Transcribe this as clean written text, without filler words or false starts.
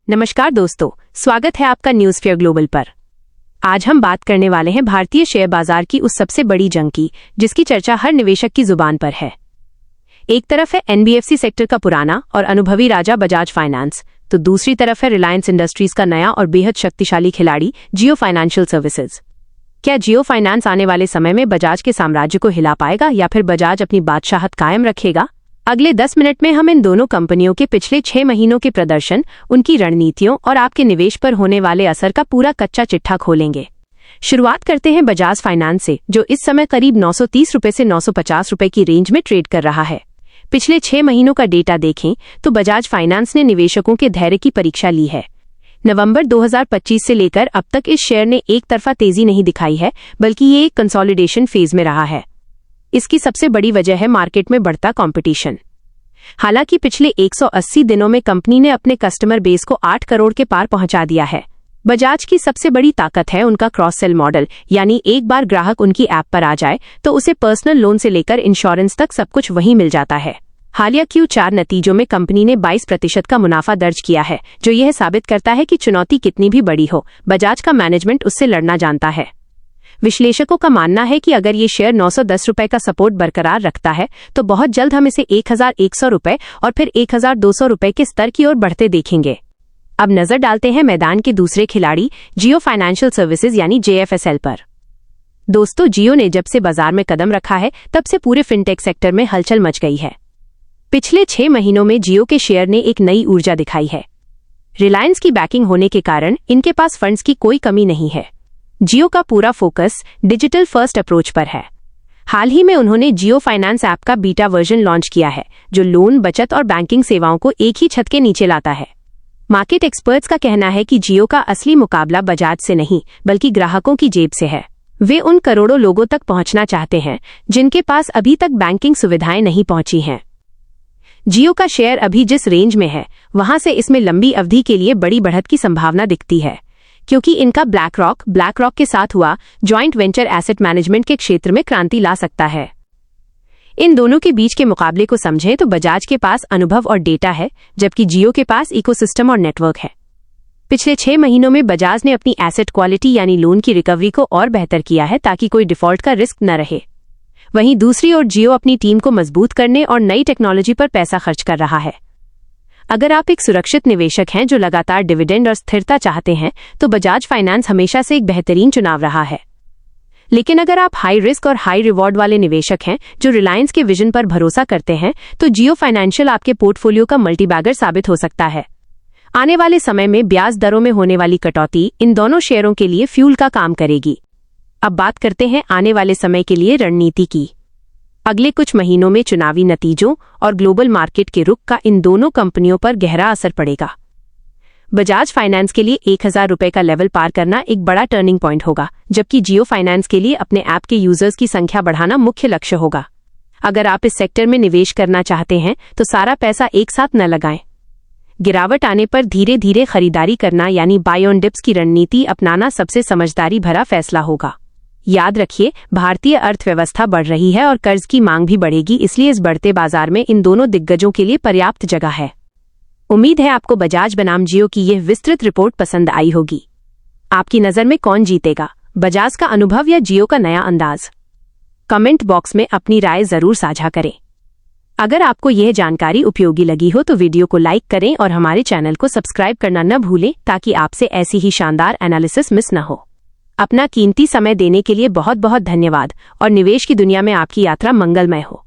नमस्कार दोस्तों, स्वागत है आपका न्यूज फेयर ग्लोबल पर। आज हम बात करने वाले हैं भारतीय शेयर बाजार की उस सबसे बड़ी जंग की, जिसकी चर्चा हर निवेशक की जुबान पर है। एक तरफ है एनबीएफसी सेक्टर का पुराना और अनुभवी राजा बजाज फाइनेंस, तो दूसरी तरफ है रिलायंस इंडस्ट्रीज का नया और बेहद शक्तिशाली खिलाड़ी जियो फाइनेंशियल सर्विसेज। क्या जियो फाइनेंस आने वाले समय में बजाज के साम्राज्य को हिला पाएगा या फिर बजाज अपनी बादशाहत कायम रखेगा? अगले 10 मिनट में हम इन दोनों कंपनियों के पिछले 6 महीनों के प्रदर्शन, उनकी रणनीतियों और आपके निवेश पर होने वाले असर का पूरा कच्चा चिट्ठा खोलेंगे। शुरुआत करते हैं बजाज फाइनेंस से, जो इस समय करीब 930 रुपए से 950 रुपए की रेंज में ट्रेड कर रहा है। पिछले 6 महीनों का डेटा देखें तो बजाज फाइनेंस ने निवेशकों के धैर्य की परीक्षा ली है। नवंबर 2025 से लेकर अब तक इस शेयर ने एक तरफा तेजी नहीं दिखाई है, बल्कि ये एक कंसोलिडेशन फेज में रहा है। इसकी सबसे बड़ी वजह है मार्केट में बढ़ता कंपटीशन। हालांकि पिछले 180 दिनों में कंपनी ने अपने कस्टमर बेस को 8 करोड़ के पार पहुंचा दिया है। बजाज की सबसे बड़ी ताकत है उनका क्रॉस सेल मॉडल, यानी एक बार ग्राहक उनकी ऐप पर आ जाए तो उसे पर्सनल लोन से लेकर इंश्योरेंस तक सब कुछ वहीं मिल जाता है। हालिया Q4 नतीजों में कंपनी ने 22% का मुनाफा दर्ज किया है, जो यह साबित करता है कि चुनौती कितनी भी बड़ी हो, बजाज का मैनेजमेंट उससे लड़ना जानता है। विश्लेषकों का मानना है कि अगर ये शेयर 910 रुपए का सपोर्ट बरकरार रखता है तो बहुत जल्द हम इसे 1100 रुपए और फिर 1200 रुपए के स्तर की ओर बढ़ते देखेंगे। अब नजर डालते हैं मैदान के दूसरे खिलाड़ी जियो फाइनेंशियल सर्विसेज यानी JFSL पर। दोस्तों, जियो ने जब से बाजार में कदम रखा है तब से पूरे फिनटेक सेक्टर में हलचल मच गई है। पिछले 6 महीनों में जियो के शेयर ने एक नई ऊर्जा दिखाई है। रिलायंस की बैकिंग होने के कारण इनके पास फंड्स की कोई कमी नहीं है। जियो का पूरा फोकस डिजिटल फर्स्ट अप्रोच पर है। हाल ही में उन्होंने जियो फाइनेंस ऐप का बीटा वर्जन लॉन्च किया है, जो लोन, बचत और बैंकिंग सेवाओं को एक ही छत के नीचे लाता है। मार्केट एक्सपर्ट्स का कहना है कि जियो का असली मुकाबला बजाज से नहीं, बल्कि ग्राहकों की जेब से है। वे उन करोड़ों लोगों तक पहुंचना चाहते हैं जिनके पास अभी तक बैंकिंग सुविधाएं नहीं पहुंची हैं। जियो का शेयर अभी जिस रेंज में है, वहां से इसमें लंबी अवधि के लिए बड़ी बढ़त की संभावना दिखती है, क्योंकि इनका ब्लैक रॉक के साथ हुआ जॉइंट वेंचर एसेट मैनेजमेंट के क्षेत्र में क्रांति ला सकता है। इन दोनों के बीच के मुकाबले को समझें तो बजाज के पास अनुभव और डेटा है, जबकि जियो के पास इकोसिस्टम और नेटवर्क है। पिछले 6 महीनों में बजाज ने अपनी एसेट क्वालिटी यानी लोन की रिकवरी को और बेहतर किया है, ताकि कोई डिफॉल्ट का रिस्क न रहे। वहीं दूसरी ओर जियो अपनी टीम को मजबूत करने और नई टेक्नोलॉजी पर पैसा खर्च कर रहा है। अगर आप एक सुरक्षित निवेशक हैं जो लगातार डिविडेंड और स्थिरता चाहते हैं, तो बजाज फाइनेंस हमेशा से एक बेहतरीन चुनाव रहा है। लेकिन अगर आप हाई रिस्क और हाई रिवॉर्ड वाले निवेशक हैं जो रिलायंस के विजन पर भरोसा करते हैं, तो जियो फाइनेंशियल आपके पोर्टफोलियो का मल्टीबैगर साबित हो सकता है। आने वाले समय में ब्याज दरों में होने वाली कटौती इन दोनों शेयरों के लिए फ्यूल का काम करेगी। अब बात करते हैं आने वाले समय के लिए रणनीति की। अगले कुछ महीनों में चुनावी नतीजों और ग्लोबल मार्केट के रुख का इन दोनों कंपनियों पर गहरा असर पड़ेगा। बजाज फाइनेंस के लिए 1000 रुपए का लेवल पार करना एक बड़ा टर्निंग पॉइंट होगा, जबकि जियो फाइनेंस के लिए अपने ऐप के यूजर्स की संख्या बढ़ाना मुख्य लक्ष्य होगा। अगर आप इस सेक्टर में निवेश करना चाहते हैं तो सारा पैसा एक साथ न लगाएं। गिरावट आने पर धीरे धीरे खरीदारी करना यानी बाय ऑन डिप्स की रणनीति अपनाना सबसे समझदारी भरा फैसला होगा। याद रखिए, भारतीय अर्थव्यवस्था बढ़ रही है और कर्ज की मांग भी बढ़ेगी, इसलिए इस बढ़ते बाजार में इन दोनों दिग्गजों के लिए पर्याप्त जगह है। उम्मीद है आपको बजाज बनाम जियो की यह विस्तृत रिपोर्ट पसंद आई होगी। आपकी नज़र में कौन जीतेगा, बजाज का अनुभव या जियो का नया अंदाज? कमेंट बॉक्स में अपनी राय जरूर साझा करें। अगर आपको यह जानकारी उपयोगी लगी हो तो वीडियो को लाइक करें और हमारे चैनल को सब्सक्राइब करना न भूलें, ताकि आपसे ऐसी ही शानदार एनालिसिस मिस न हो। अपना कीमती समय देने के लिए बहुत बहुत धन्यवाद और निवेश की दुनिया में आपकी यात्रा मंगलमय हो।